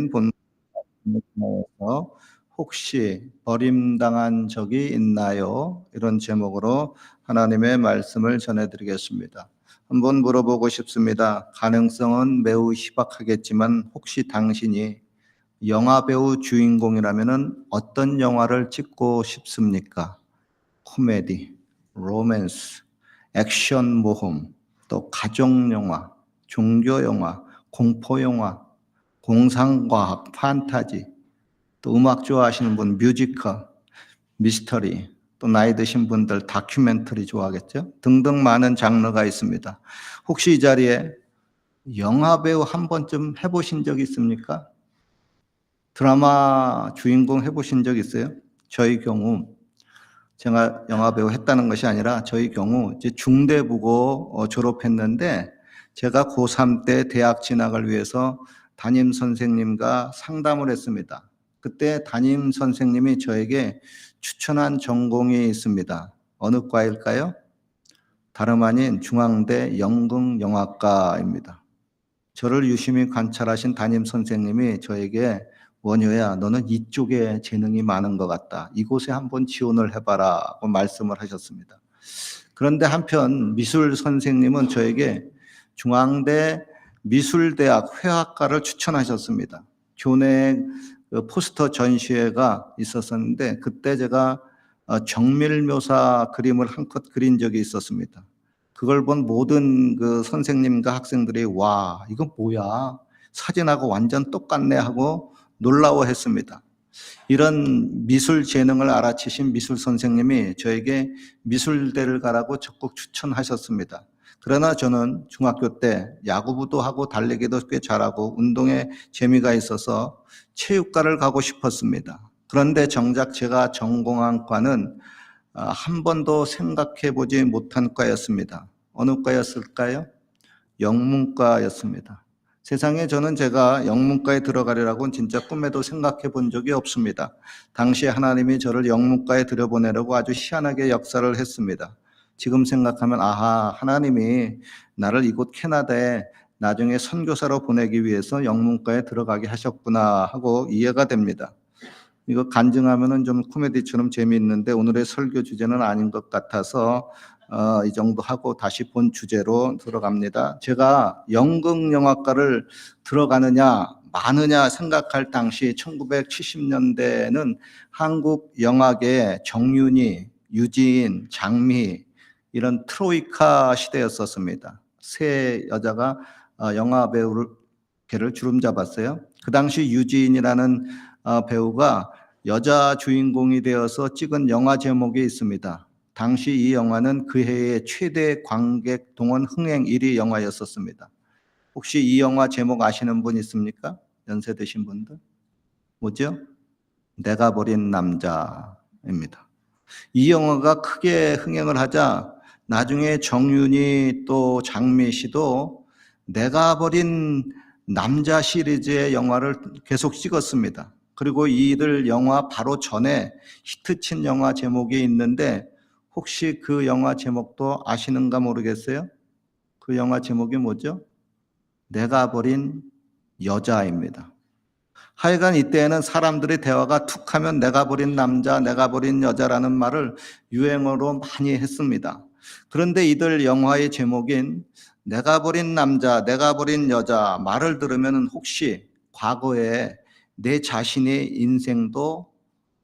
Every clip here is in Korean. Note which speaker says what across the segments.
Speaker 1: 된 본문에서 혹시 버림당한 적이 있나요? 이런 제목으로 하나님의 말씀을 전해드리겠습니다. 한번 물어보고 싶습니다. 가능성은 매우 희박하겠지만 혹시 당신이 영화배우 주인공이라면 어떤 영화를 찍고 싶습니까? 코미디, 로맨스, 액션 모험, 또 가족영화, 종교영화, 공포영화, 공상과학, 판타지, 또 음악 좋아하시는 분 뮤지컬, 미스터리, 또 나이 드신 분들 다큐멘터리 좋아하겠죠? 등등 많은 장르가 있습니다. 혹시 이 자리에 영화배우 한 번쯤 해보신 적 있습니까? 드라마 주인공 해보신 적 있어요? 저희 경우 제가 영화배우 했다는 것이 아니라 저희 경우 이제 중대부고 졸업했는데 제가 고3 때 대학 진학을 위해서 담임 선생님과 상담을 했습니다. 그때 담임 선생님이 저에게 추천한 전공이 있습니다. 어느 과일까요? 다름 아닌 중앙대 연극영화과입니다. 저를 유심히 관찰하신 담임 선생님이 저에게 원효야, 너는 이쪽에 재능이 많은 것 같다. 이곳에 한번 지원을 해봐라 고 말씀을 하셨습니다. 그런데 한편 미술 선생님은 저에게 중앙대 미술대학 회화과를 추천하셨습니다. 교내 포스터 전시회가 있었었는데 그때 제가 정밀묘사 그림을 한컷 그린 적이 있었습니다. 그걸 본 모든 그 선생님과 학생들이 와, 이거 뭐야? 사진하고 완전 똑같네 하고 놀라워했습니다. 이런 미술 재능을 알아채신 미술 선생님이 저에게 미술대를 가라고 적극 추천하셨습니다. 그러나 저는 중학교 때 야구부도 하고 달리기도 꽤 잘하고 운동에 재미가 있어서 체육과를 가고 싶었습니다. 그런데 정작 제가 전공한 과는 한 번도 생각해 보지 못한 과였습니다. 어느 과였을까요? 영문과였습니다. 세상에 저는 제가 영문과에 들어가리라고는 진짜 꿈에도 생각해 본 적이 없습니다. 당시에 하나님이 저를 영문과에 들여보내려고 아주 희한하게 역사를 했습니다. 지금 생각하면 아하, 하나님이 나를 이곳 캐나다에 나중에 선교사로 보내기 위해서 영문과에 들어가게 하셨구나 하고 이해가 됩니다. 이거 간증하면은 좀 코미디처럼 재미있는데 오늘의 설교 주제는 아닌 것 같아서 이 정도 하고 다시 본 주제로 들어갑니다. 제가 연극영화과를 들어가느냐 마느냐 생각할 당시 1970년대는 한국 영화계에 정윤희, 유지인, 장미 이런 트로이카 시대였었습니다. 세 여자가 영화 배우를 주름 잡았어요. 그 당시 유지인이라는 배우가 여자 주인공이 되어서 찍은 영화 제목이 있습니다. 당시 이 영화는 그 해의 최대 관객 동원 흥행 1위 영화였었습니다. 혹시 이 영화 제목 아시는 분 있습니까? 연세 드신 분들? 뭐죠? 내가 버린 남자입니다. 이 영화가 크게 흥행을 하자 나중에 정윤이 또 장미 씨도 내가 버린 남자 시리즈의 영화를 계속 찍었습니다. 그리고 이들 영화 바로 전에 히트친 영화 제목이 있는데 혹시 그 영화 제목도 아시는가 모르겠어요? 그 영화 제목이 뭐죠? 내가 버린 여자입니다. 하여간 이때에는 사람들의 대화가 툭 하면 내가 버린 남자, 내가 버린 여자라는 말을 유행어로 많이 했습니다. 그런데 이들 영화의 제목인 내가 버린 남자, 내가 버린 여자 말을 들으면 혹시 과거에 내 자신의 인생도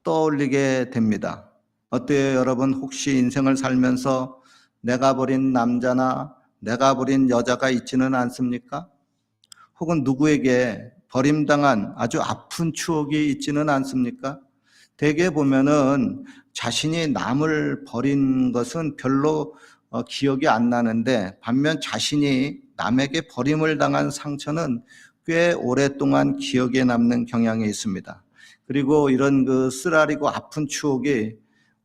Speaker 1: 떠올리게 됩니다. 어때요, 여러분? 혹시 인생을 살면서 내가 버린 남자나 내가 버린 여자가 있지는 않습니까? 혹은 누구에게 버림당한 아주 아픈 추억이 있지는 않습니까? 대개 보면은 자신이 남을 버린 것은 별로 기억이 안 나는데 반면 자신이 남에게 버림을 당한 상처는 꽤 오랫동안 기억에 남는 경향이 있습니다. 그리고 이런 그 쓰라리고 아픈 추억이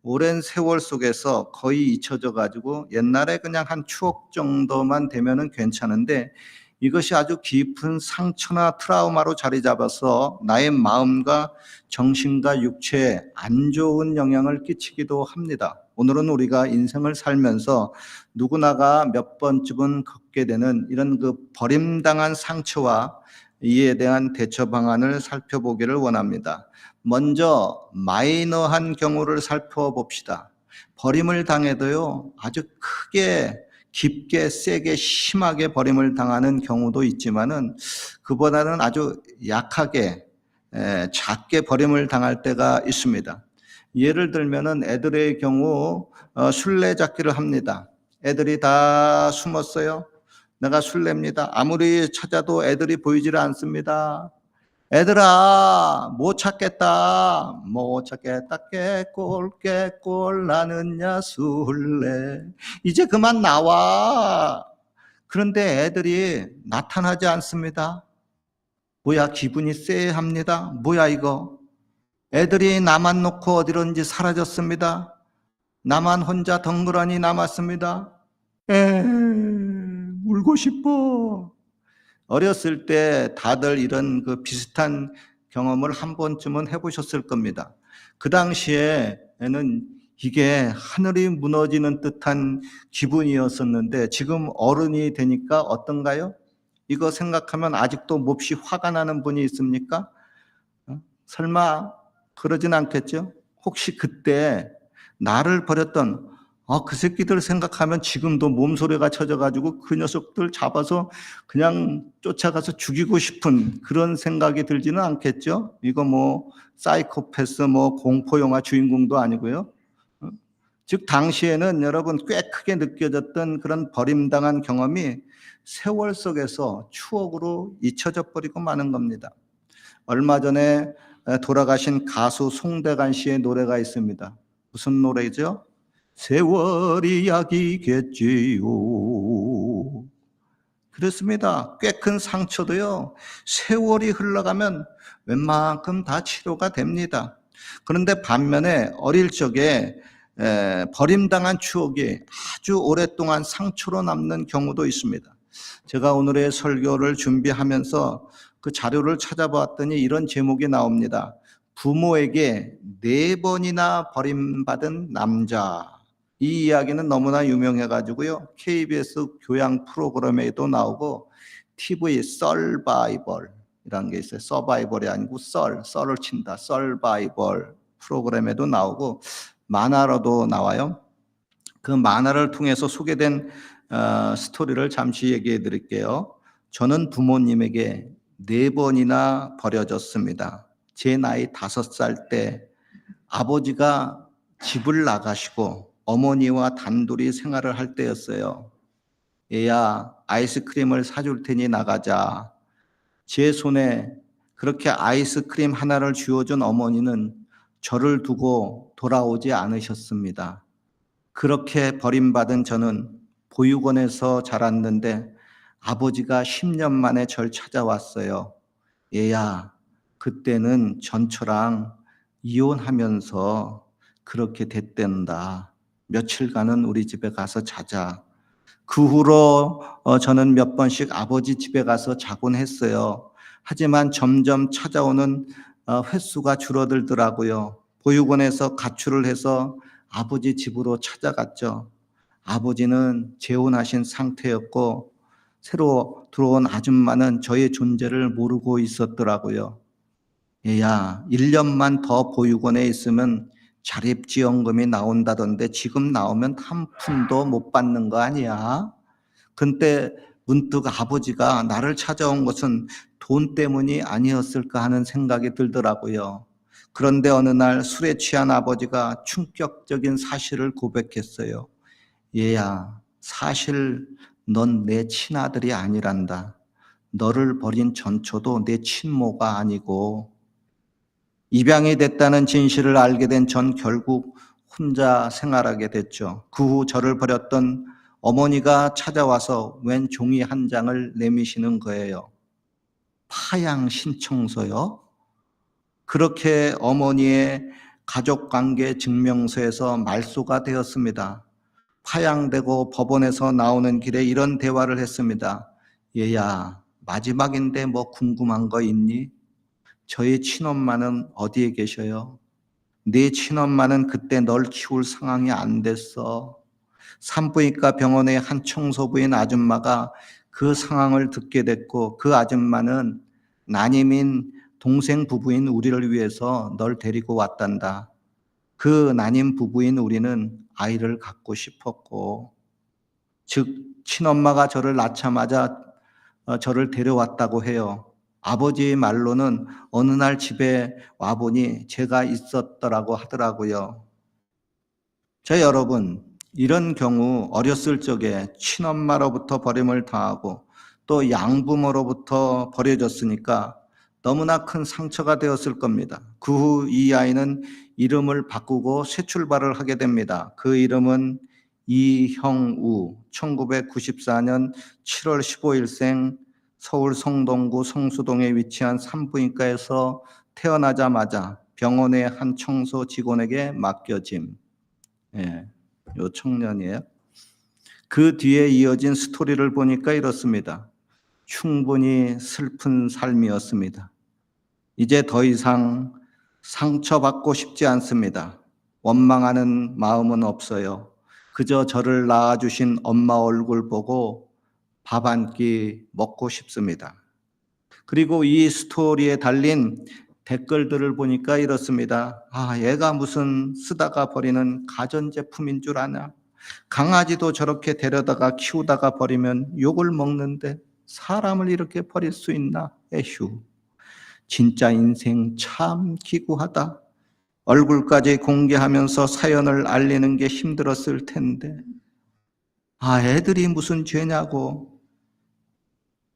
Speaker 1: 오랜 세월 속에서 거의 잊혀져 가지고 옛날에 그냥 한 추억 정도만 되면은 괜찮은데 이것이 아주 깊은 상처나 트라우마로 자리 잡아서 나의 마음과 정신과 육체에 안 좋은 영향을 끼치기도 합니다. 오늘은 우리가 인생을 살면서 누구나가 몇 번쯤은 겪게 되는 이런 그 버림당한 상처와 이에 대한 대처 방안을 살펴보기를 원합니다. 먼저 마이너한 경우를 살펴봅시다. 버림을 당해도요, 아주 크게 깊게 세게 심하게 버림을 당하는 경우도 있지만은 그보다는 아주 약하게 작게 버림을 당할 때가 있습니다. 예를 들면은 애들의 경우 술래잡기를 합니다. 애들이 다 숨었어요. 내가 술래입니다. 아무리 찾아도 애들이 보이지를 않습니다. 애들아 못 찾겠다 못 찾겠다 깨꼴 나는야 술래 이제 그만 나와. 그런데 애들이 나타나지 않습니다. 뭐야 기분이 쎄합니다. 뭐야 이거. 애들이 나만 놓고 어디론지 사라졌습니다. 나만 혼자 덩그러니 남았습니다. 울고 싶어. 어렸을 때 다들 이런 그 비슷한 경험을 한 번쯤은 해보셨을 겁니다. 그 당시에는 이게 하늘이 무너지는 듯한 기분이었었는데 지금 어른이 되니까 어떤가요? 이거 생각하면 아직도 몹시 화가 나는 분이 있습니까? 설마 그러진 않겠죠? 혹시 그때 나를 버렸던 그 새끼들 생각하면 지금도 몸소리가 쳐져가지고 그 녀석들 잡아서 그냥 쫓아가서 죽이고 싶은 그런 생각이 들지는 않겠죠? 이거 뭐 사이코패스 뭐 공포영화 주인공도 아니고요. 즉 당시에는 여러분 꽤 크게 느껴졌던 그런 버림당한 경험이 세월 속에서 추억으로 잊혀져 버리고 마는 겁니다. 얼마 전에 돌아가신 가수 송대관 씨의 노래가 있습니다. 무슨 노래죠? 세월이 약이겠지요. 그렇습니다. 꽤 큰 상처도요, 세월이 흘러가면 웬만큼 다 치료가 됩니다. 그런데 반면에 어릴 적에 버림당한 추억이 아주 오랫동안 상처로 남는 경우도 있습니다. 제가 오늘의 설교를 준비하면서 그 자료를 찾아봤더니 이런 제목이 나옵니다. 부모에게 4번이나 버림받은 남자. 이 이야기는 너무나 유명해가지고요. KBS 교양 프로그램에도 나오고 TV 서바이벌이라는 게 있어요. 서바이벌이 아니고 썰을 친다. 서바이벌 프로그램에도 나오고 만화로도 나와요. 그 만화를 통해서 소개된 스토리를 잠시 얘기해 드릴게요. 저는 부모님에게 4번이나 버려졌습니다. 제 나이 5살 때 아버지가 집을 나가시고 어머니와 단둘이 생활을 할 때였어요. 얘야, 아이스크림을 사줄 테니 나가자. 제 손에 그렇게 아이스크림 하나를 쥐어준 어머니는 저를 두고 돌아오지 않으셨습니다. 그렇게 버림받은 저는 보육원에서 자랐는데 아버지가 10년 만에 절 찾아왔어요. 얘야, 그때는 전처랑 이혼하면서 그렇게 됐댄다. 며칠간은 우리 집에 가서 자자. 그 후로 저는 몇 번씩 아버지 집에 가서 자곤 했어요. 하지만 점점 찾아오는 횟수가 줄어들더라고요. 보육원에서 가출을 해서 아버지 집으로 찾아갔죠. 아버지는 재혼하신 상태였고 새로 들어온 아줌마는 저의 존재를 모르고 있었더라고요. 얘야, 1년만 더 보육원에 있으면 자립지원금이 나온다던데 지금 나오면 한 푼도 못 받는 거 아니야? 그때 문득 아버지가 나를 찾아온 것은 돈 때문이 아니었을까 하는 생각이 들더라고요. 그런데 어느 날 술에 취한 아버지가 충격적인 사실을 고백했어요. 얘야, 사실 넌 내 친아들이 아니란다. 너를 버린 전초도 내 친모가 아니고. 입양이 됐다는 진실을 알게 된 전 결국 혼자 생활하게 됐죠. 그 후 저를 버렸던 어머니가 찾아와서 웬 종이 한 장을 내미시는 거예요. 파양 신청서요? 그렇게 어머니의 가족관계 증명서에서 말소가 되었습니다. 파양되고 법원에서 나오는 길에 이런 대화를 했습니다. 얘야, 마지막인데 뭐 궁금한 거 있니? 저희 친엄마는 어디에 계셔요? 네 친엄마는 그때 널 키울 상황이 안 됐어. 산부인과 병원의 한 청소부인 아줌마가 그 상황을 듣게 됐고 그 아줌마는 난임인 동생 부부인 우리를 위해서 널 데리고 왔단다. 그 난임 부부인 우리는 아이를 갖고 싶었고, 즉 친엄마가 저를 낳자마자 저를 데려왔다고 해요. 아버지의 말로는 어느 날 집에 와보니 제가 있었더라고 하더라고요. 여러분, 이런 경우 어렸을 적에 친엄마로부터 버림을 당하고 또 양부모로부터 버려졌으니까 너무나 큰 상처가 되었을 겁니다. 그 후 이 아이는 이름을 바꾸고 새 출발을 하게 됩니다. 그 이름은 이형우, 1994년 7월 15일생, 서울 성동구 성수동에 위치한 산부인과에서 태어나자마자 병원의 한 청소 직원에게 맡겨짐. 예, 요 청년이에요. 그 뒤에 이어진 스토리를 보니까 이렇습니다. 충분히 슬픈 삶이었습니다. 이제 더 이상 상처받고 싶지 않습니다. 원망하는 마음은 없어요. 그저 저를 낳아주신 엄마 얼굴 보고 밥 한 끼 먹고 싶습니다. 그리고 이 스토리에 달린 댓글들을 보니까 이렇습니다. 얘가 무슨 쓰다가 버리는 가전제품인 줄 아냐? 강아지도 저렇게 데려다가 키우다가 버리면 욕을 먹는데 사람을 이렇게 버릴 수 있나? 에휴, 진짜 인생 참 기구하다. 얼굴까지 공개하면서 사연을 알리는 게 힘들었을 텐데. 애들이 무슨 죄냐고.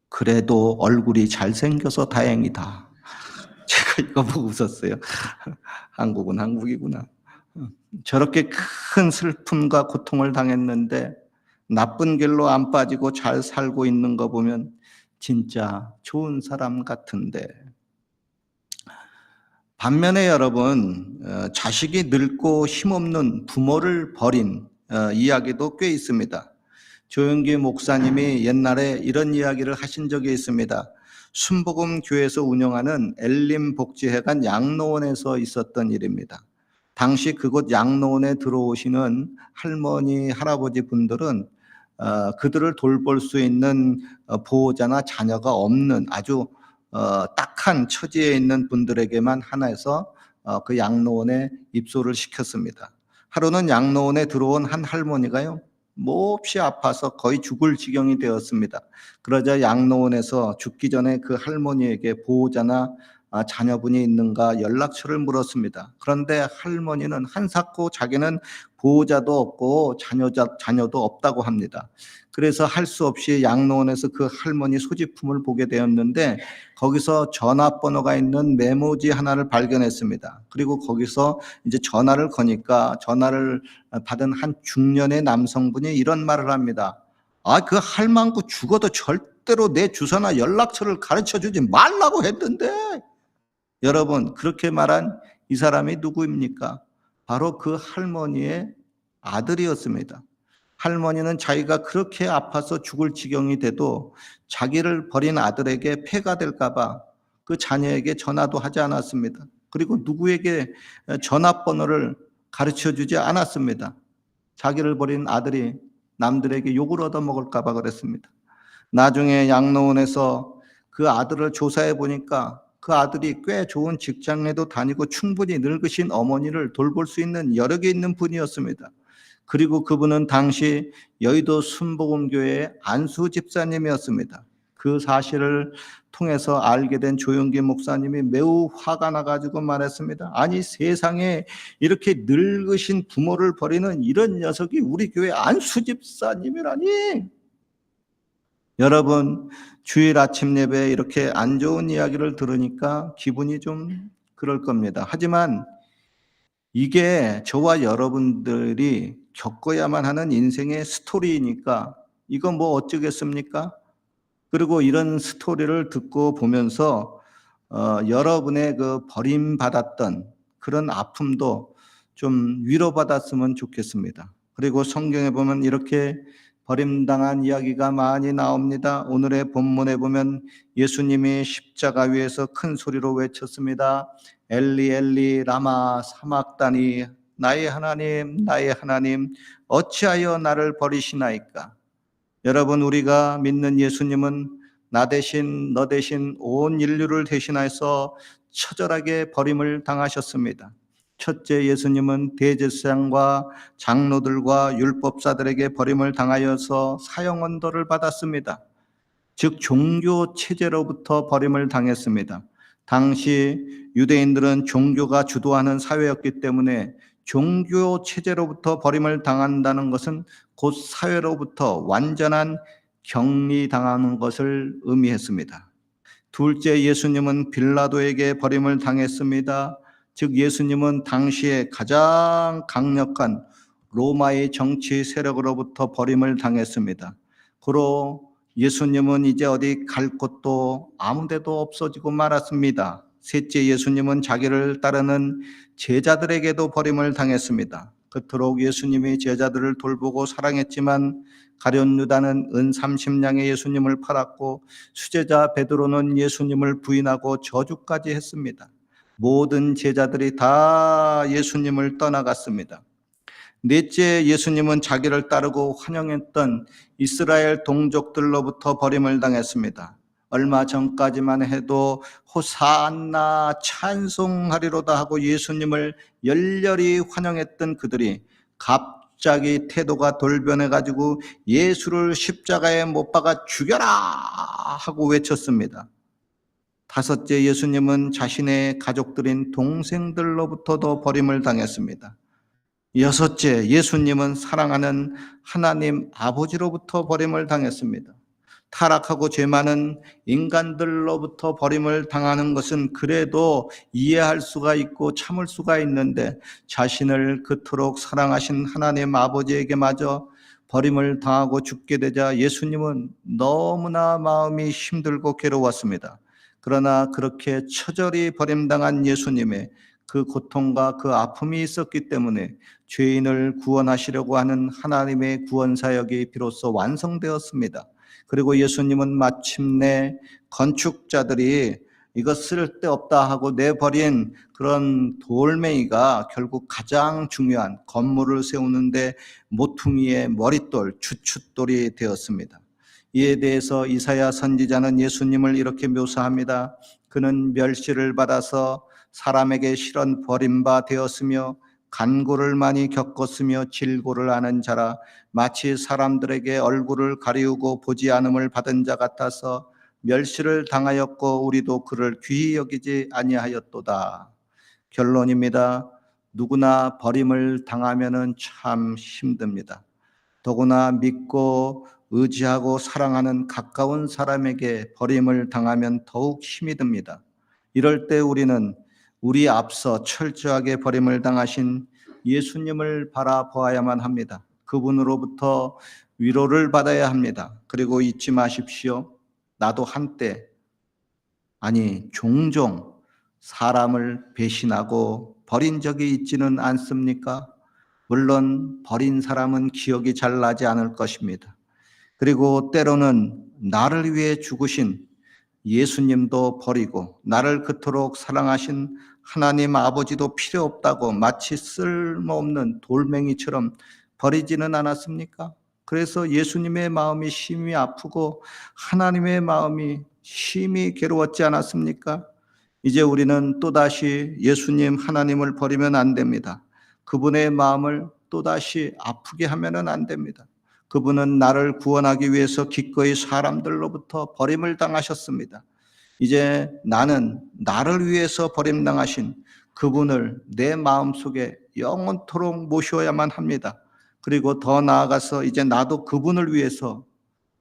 Speaker 1: 그래도 얼굴이 잘생겨서 다행이다. 제가 이거 보고 웃었어요. 한국은 한국이구나. 저렇게 큰 슬픔과 고통을 당했는데 나쁜 길로 안 빠지고 잘 살고 있는 거 보면 진짜 좋은 사람 같은데. 반면에 여러분, 자식이 늙고 힘없는 부모를 버린 이야기도 꽤 있습니다. 조영기 목사님이 옛날에 이런 이야기를 하신 적이 있습니다. 순복음 교회에서 운영하는 엘림복지회관 양로원에서 있었던 일입니다. 당시 그곳 양로원에 들어오시는 할머니, 할아버지 분들은 그들을 돌볼 수 있는 보호자나 자녀가 없는 아주 딱한 처지에 있는 분들에게만 하나에서 그 양로원에 입소를 시켰습니다. 하루는 양로원에 들어온 한 할머니가요, 몹시 아파서 거의 죽을 지경이 되었습니다. 그러자 양로원에서 죽기 전에 그 할머니에게 보호자나 자녀분이 있는가 연락처를 물었습니다. 그런데 할머니는 한사코 자기는 보호자도 없고 자녀도 없다고 합니다. 그래서 할 수 없이 양로원에서 그 할머니 소지품을 보게 되었는데 거기서 전화번호가 있는 메모지 하나를 발견했습니다. 그리고 거기서 이제 전화를 거니까 전화를 받은 한 중년의 남성분이 이런 말을 합니다. 그 할망구 죽어도 절대로 내 주소나 연락처를 가르쳐주지 말라고 했는데. 여러분, 그렇게 말한 이 사람이 누구입니까? 바로 그 할머니의 아들이었습니다. 할머니는 자기가 그렇게 아파서 죽을 지경이 돼도 자기를 버린 아들에게 폐가 될까 봐 그 자녀에게 전화도 하지 않았습니다. 그리고 누구에게 전화번호를 가르쳐 주지 않았습니다. 자기를 버린 아들이 남들에게 욕을 얻어먹을까 봐 그랬습니다. 나중에 양로원에서 그 아들을 조사해 보니까 그 아들이 꽤 좋은 직장에도 다니고 충분히 늙으신 어머니를 돌볼 수 있는 여력이 있는 분이었습니다. 그리고 그분은 당시 여의도 순복음교회의 안수 집사님이었습니다. 그 사실을 통해서 알게 된 조영기 목사님이 매우 화가 나가지고 말했습니다. 아니, 세상에 이렇게 늙으신 부모를 버리는 이런 녀석이 우리 교회 안수 집사님이라니. 여러분, 주일 아침 예배에 이렇게 안 좋은 이야기를 들으니까 기분이 좀 그럴 겁니다. 하지만 이게 저와 여러분들이 겪어야만 하는 인생의 스토리이니까 이거 뭐 어쩌겠습니까? 그리고 이런 스토리를 듣고 보면서 여러분의 그 버림받았던 그런 아픔도 좀 위로받았으면 좋겠습니다. 그리고 성경에 보면 이렇게 버림당한 이야기가 많이 나옵니다. 오늘의 본문에 보면 예수님이 십자가 위에서 큰 소리로 외쳤습니다. 엘리 엘리 라마 사막다니, 나의 하나님 어찌하여 나를 버리시나이까. 여러분, 우리가 믿는 예수님은 나 대신 너 대신 온 인류를 대신해서 처절하게 버림을 당하셨습니다. 첫째, 예수님은 대제사장과 장로들과 율법사들에게 버림을 당하여서 사형 언도를 받았습니다. 즉 종교 체제로부터 버림을 당했습니다. 당시 유대인들은 종교가 주도하는 사회였기 때문에 종교 체제로부터 버림을 당한다는 것은 곧 사회로부터 완전한 격리당하는 것을 의미했습니다. 둘째, 예수님은 빌라도에게 버림을 당했습니다. 즉 예수님은 당시에 가장 강력한 로마의 정치 세력으로부터 버림을 당했습니다. 그로 예수님은 이제 어디 갈 곳도 아무 데도 없어지고 말았습니다. 셋째, 예수님은 자기를 따르는 제자들에게도 버림을 당했습니다. 그토록 예수님이 제자들을 돌보고 사랑했지만 가룟 유다는 은 30냥에 예수님을 팔았고 수제자 베드로는 예수님을 부인하고 저주까지 했습니다. 모든 제자들이 다 예수님을 떠나갔습니다. 넷째, 예수님은 자기를 따르고 환영했던 이스라엘 동족들로부터 버림을 당했습니다. 얼마 전까지만 해도 호산나 찬송하리로다 하고 예수님을 열렬히 환영했던 그들이 갑자기 태도가 돌변해가지고 예수를 십자가에 못 박아 죽여라 하고 외쳤습니다. 다섯째, 예수님은 자신의 가족들인 동생들로부터도 버림을 당했습니다. 여섯째, 예수님은 사랑하는 하나님 아버지로부터 버림을 당했습니다. 타락하고 죄 많은 인간들로부터 버림을 당하는 것은 그래도 이해할 수가 있고 참을 수가 있는데 자신을 그토록 사랑하신 하나님 아버지에게마저 버림을 당하고 죽게 되자 예수님은 너무나 마음이 힘들고 괴로웠습니다. 그러나 그렇게 처절히 버림당한 예수님의 그 고통과 그 아픔이 있었기 때문에 죄인을 구원하시려고 하는 하나님의 구원 사역이 비로소 완성되었습니다. 그리고 예수님은 마침내 건축자들이 이거 쓸데없다 하고 내버린 그런 돌멩이가 결국 가장 중요한 건물을 세우는데 모퉁이의 머릿돌, 주춧돌이 되었습니다. 이에 대해서 이사야 선지자는 예수님을 이렇게 묘사합니다. 그는 멸시를 받아서 사람에게 실은 버림바 되었으며 간고를 많이 겪었으며 질고를 아는 자라 마치 사람들에게 얼굴을 가리우고 보지 않음을 받은 자 같아서 멸시를 당하였고 우리도 그를 귀히 여기지 아니하였도다. 결론입니다. 누구나 버림을 당하면은 참 힘듭니다. 더구나 믿고 의지하고 사랑하는 가까운 사람에게 버림을 당하면 더욱 힘이 듭니다. 이럴 때 우리는 우리 앞서 철저하게 버림을 당하신 예수님을 바라보아야만 합니다. 그분으로부터 위로를 받아야 합니다. 그리고 잊지 마십시오. 나도 한때, 아니 종종 사람을 배신하고 버린 적이 있지는 않습니까? 물론 버린 사람은 기억이 잘 나지 않을 것입니다. 그리고 때로는 나를 위해 죽으신 예수님도 버리고 나를 그토록 사랑하신 하나님 아버지도 필요 없다고 마치 쓸모없는 돌멩이처럼 버리지는 않았습니까? 그래서 예수님의 마음이 심히 아프고 하나님의 마음이 심히 괴로웠지 않았습니까? 이제 우리는 또다시 예수님 하나님을 버리면 안 됩니다. 그분의 마음을 또다시 아프게 하면 안 됩니다. 그분은 나를 구원하기 위해서 기꺼이 사람들로부터 버림을 당하셨습니다. 이제 나는 나를 위해서 버림당하신 그분을 내 마음속에 영원토록 모셔야만 합니다. 그리고 더 나아가서 이제 나도 그분을 위해서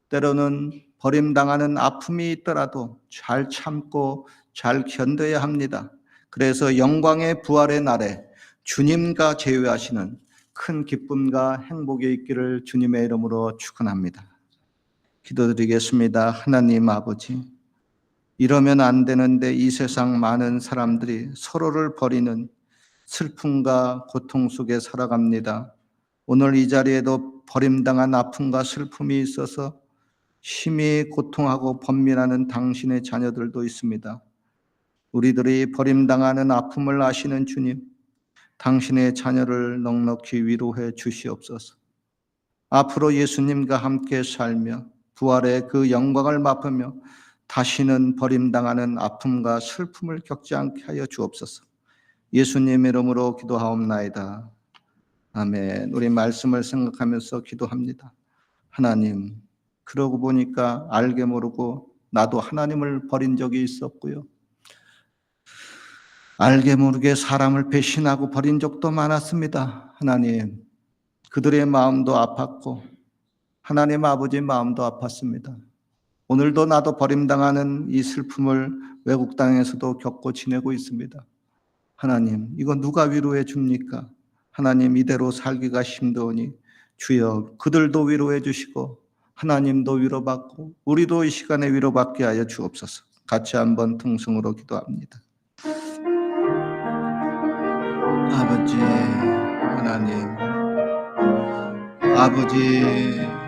Speaker 1: 때로는 버림당하는 아픔이 있더라도 잘 참고 잘 견뎌야 합니다. 그래서 영광의 부활의 날에 주님과 제외하시는 큰 기쁨과 행복이 있기를 주님의 이름으로 축원합니다. 기도드리겠습니다. 하나님 아버지, 이러면 안 되는데 이 세상 많은 사람들이 서로를 버리는 슬픔과 고통 속에 살아갑니다. 오늘 이 자리에도 버림당한 아픔과 슬픔이 있어서 심히 고통하고 번민하는 당신의 자녀들도 있습니다. 우리들이 버림당하는 아픔을 아시는 주님, 당신의 자녀를 넉넉히 위로해 주시옵소서. 앞으로 예수님과 함께 살며 부활의 그 영광을 맛보며 다시는 버림당하는 아픔과 슬픔을 겪지 않게 하여 주옵소서. 예수님 이름으로 기도하옵나이다. 아멘. 우리 말씀을 생각하면서 기도합니다. 하나님, 그러고 보니까 알게 모르고 나도 하나님을 버린 적이 있었고요. 알게 모르게 사람을 배신하고 버린 적도 많았습니다. 하나님, 그들의 마음도 아팠고 하나님 아버지 마음도 아팠습니다. 오늘도 나도 버림당하는 이 슬픔을 외국 땅에서도 겪고 지내고 있습니다. 하나님, 이거 누가 위로해 줍니까? 하나님, 이대로 살기가 힘드오니 주여 그들도 위로해 주시고 하나님도 위로받고 우리도 이 시간에 위로받게 하여 주옵소서. 같이 한번 통성으로 기도합니다. 아버지 하나님, 아버지